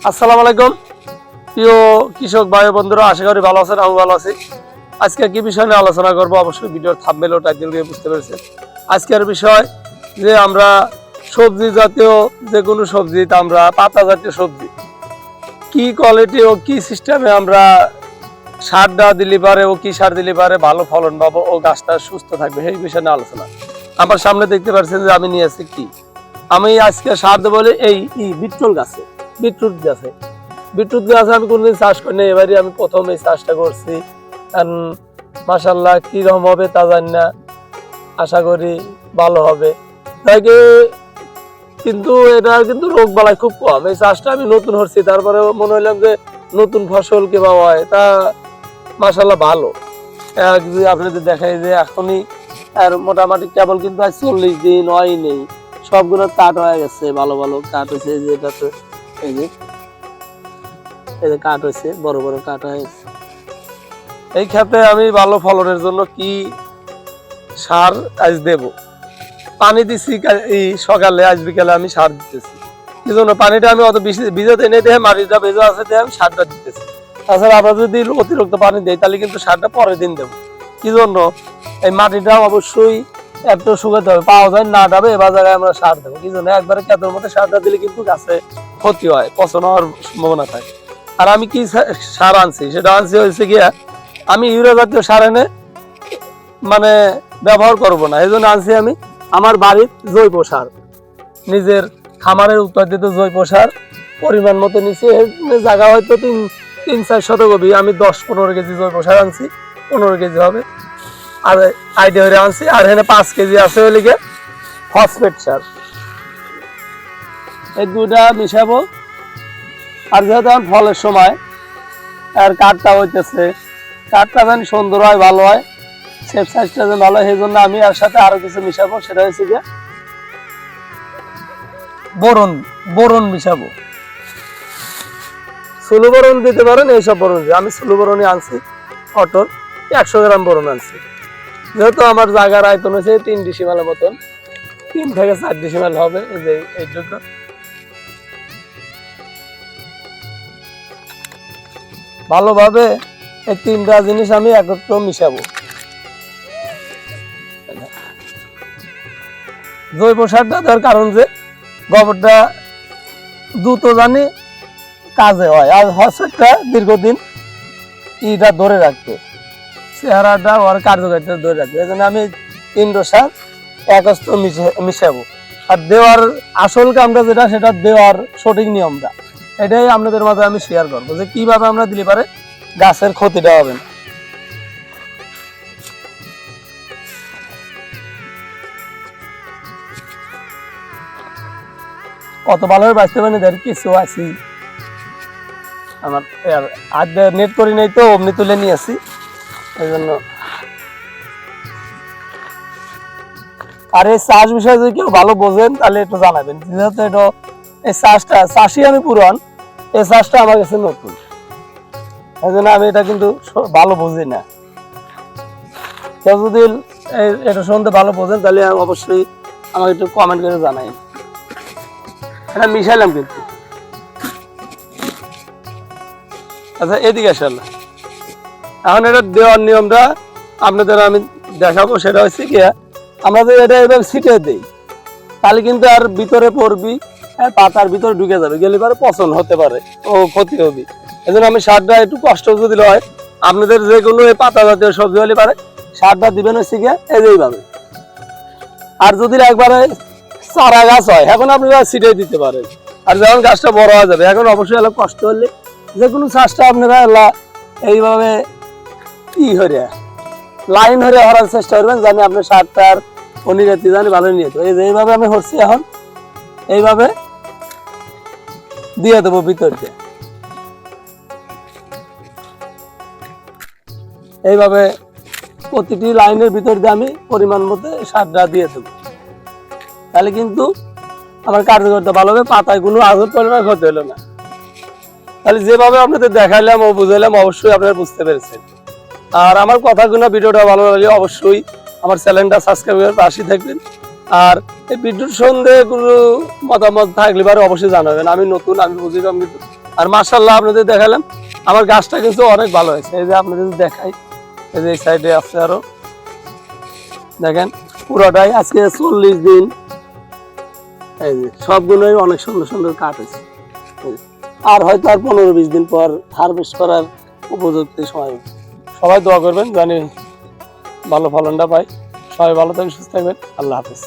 আসসালামু আলাইকুম প্রিয় কৃষক ভাই বন্ধুরা, আশা করি ভালো আছেন। আমি ভালো আছি। আজকে কি বিষয় নিয়ে আলোচনা করব অবশ্যই ভিডিওর থাম্বনেল ও টাইটেল দিয়ে বুঝতে পেরেছেন। আজকের বিষয় যে আমরা সবজি জাতীয় যে কোনো সবজি, আমরা পাতা জাতীয় সবজি কি কোয়ালিটি ও কি সিস্টেমে আমরা সারটা দিলে পারে ও কি সার দিলে পারে ভালো ফলন পাবো ও গাছটা সুস্থ থাকবে, সেই বিষয় নিয়ে আলোচনা। আমার সামনে দেখতে পাচ্ছেন যে আমি নিয়ে আসছি কি, আমি আজকে সার দেবো এই বিটরুট গাছে, বিটরুট গাছে আমি কোনদিন চাষ করিনি, এবারে আমি প্রথম এই চাষটা করছি। মাশাআল্লাহ কিরকম হবে তা জানি না, আশা করি ভালো হবে। তাকে কিন্তু এটা কিন্তু রোগ বালাই খুব কম। এই চাষটা আমি নতুন করছি, তারপরে মনে হইলাম যে নতুন ফসল কিভাবে হয়, তা মাশাআল্লাহ ভালো। যদি আপনাদের দেখাই যে এখনই আর মোটামুটি কেবল কিন্তু আজ 40 দিন হয় নেই, সবগুলো কাট হয়ে গেছে, ভালো ভালো কাট হয়েছে। এই যে এটা তো এই যে কাট হয়েছে, বড় বড় কাট হয়ে গেছে। এই ক্ষেত্রে আমি ভালো ফলনের জন্য কি সার আজ দেব, পানি দিচ্ছি এই সকালে, আজ বিকালে আমি সার দিতেছি। কি জন্য পানিটা আমি অত ভিজাতে নেই, দেখে মাটিটা ভেজা আছে দেখে আমি সারটা দিতেছি। তাছাড়া আমরা যদি অতিরিক্ত পানি দিই তাহলে কিন্তু সারটা পরের দিন দেবো। কি জন্য এই মাটিটা অবশ্যই একটু শুকাতে হবে, পাওয়া যায় না যাবে এবার জায়গায় আমরা সার দেবো। কি জন্য একবারে ক্ষেতের মধ্যে সারটা দিলে কিন্তু গাছে ক্ষতি হয়, পচন হওয়ার সম্ভাবনা থাকে। আর আমি কি সার আনছি, সেটা আনছি হয়েছে গিয়া আমি ইউরিয়া জাতীয় সার এনে মানে ব্যবহার করব না, এই জন্য আনছি আমি আমার বাড়ির জৈব সার, নিজের খামারের উৎপাদিত জৈব সার পরিমাণ মতো নিচে জায়গা হয়তো 3-4 শতক, আমি 10-15 কেজি জৈব সার আনছি, 15 কেজি হবে। আর আইডিয়া হয়ে আনছি, আর এখানে 5 কেজি আছে হলে গিয়ে ফসফেট সার। এই দুটা মিশাবো। আর যেহেতু এখন ফলের সময় আর কাঠটা হইতেছে, কাঠটা যেন সুন্দর হয়, ভালো হয়, শেপ সাইজটা যেন ভালো হয়, সেই জন্য আমি এর সাথে আরো কিছু মিশাবো। সেটা হচ্ছে গিয়ে বোরন মিশাবো। সুলু বোরন দিতে পারেন, এইসব বোরন আমি সুলু বোরনই আনছি, অটর 100 গ্রাম বোরন আনছি। যেহেতু আমার জায়গার আয়তন হচ্ছে 3 ডিসিমেলের মতন, 3 থেকে 4 ডিসিমেল হবে। এই যে এই জন্য ভালোভাবে এই 3টা জিনিস আমি একত্র মিশাবো। জৈব সারটা দেওয়ার কারণ যে গোবরটা দ্রুত জানি কাজে হয়, আর ফসফেটটা দীর্ঘদিন ইটা ধরে রাখবে, চেহারাটা আর কার্যকারিতা ধরে রাখবে। এই জন্য আমি 3টা সার একত্র মিশাবো। আর দেওয়ার আসল কামটা যেটা, সেটা দেওয়ার সঠিক নিয়মটা, এটাই আপনাদের মাঝে আমি শেয়ার করবো যে কিভাবে আমরা দিলে পারে গাছের ক্ষতিটা হবে না। কত ভালোভাবে বাঁচতে পারেন এদের কিছু আছি, আমার আজ নেট করি নেই তো অমনি তুলে নিয়ে আসি। এই জন্য আর এই চাষ বিষয়ে যদি কেউ ভালো বোঝেন তাহলে একটু জানাবেন, যেহেতু এটা এই চাষটা চাষি আমি পুরান, এই চাষটা আমার কাছে নতুন, এই জন্য আমি এটা কিন্তু ভালো বুঝি না। কেউ যদি এটা শুনতে ভালো বোঝেন তাহলে অবশ্যই আমাকে একটু কমেন্ট করে জানাই। এটা মিশাইলাম কিন্তু। আচ্ছা এদিকে আসলে এখন এটা দেওয়ার নিয়মটা আপনাদের আমি দেখাবো। সেটা হচ্ছে কি, আমরা যদি এটা এবার ছিটে দিই তাহলে কিন্তু আর ভিতরে পড়বি, পাতার ভিতরে ঢুকে যাবে, গেলে পারে পচন হতে পারে ও ক্ষতি হবে। এই জন্য আমি সারটা একটু কষ্ট যদি হয়, আপনাদের যে কোনো পাতা জাতীয় সবজি হলে পারে সারটা দিবেন হচ্ছে গিয়ে এইভাবে। আর যদি একবারে চারা গাছ হয় এখন আপনারা ছিটে দিতে পারেন, আর যখন গাছটা বড় হয়ে যাবে এখন অবশ্যই এলাকা কষ্ট হলে যে কোনো চাষটা আপনারা এইভাবে লাইন হরে হওয়ার চেষ্টা করবেন, জানি আপনার সারটার অনিরাতি জানি ভালো নিয়ে তো। এই যে এইভাবে আমি হচ্ছি, এখন এইভাবে দিয়ে দেবো ভিতর দিয়ে, এইভাবে প্রতিটি লাইনের ভিতর দিয়ে আমি পরিমাণ মতো সারটা দিয়ে দেবো। তাহলে কিন্তু আমার কার্যকরতা ভালো হবে, পাতায় কোনো আঘাত পড়ে না, ক্ষতি হলো না। তাহলে যেভাবে আপনাদের দেখাইলাম ও বুঝাইলাম অবশ্যই আপনারা বুঝতে পেরেছেন। আর আমার কথাগুলো ভিডিওটা ভালো লাগলে অবশ্যই আমার চ্যানেলটা সাবস্ক্রাইব করে পাশে থাকবেন। আর এই ভিডিওর সন্দেহে কোনো মতামত থাকলে পারে অবশ্যই জানাবেন। আমি নতুন, আমি বুঝি কম, কিন্তু আর মাশাআল্লাহ আপনাদের দেখালাম আমার গাছটা কিন্তু অনেক ভালো হয়েছে। এই যে আপনাদের দেখাই, এই যে এই সাইডে আছে আরো দেখেন পুরোটাই আজকে 40 দিন। এই যে সবগুলোই অনেক সুন্দর সুন্দর কাঠ হয়েছে। আর হয়তো আর 15-20 দিন পর হারভেস্ট করার উপযুক্ত সময়। সবাই দোয়া করবেন জানি ভালো ফলনটা পাই। সবাই ভালো থাকবেন, সুস্থ থাকবেন। আল্লাহ হাফেজ।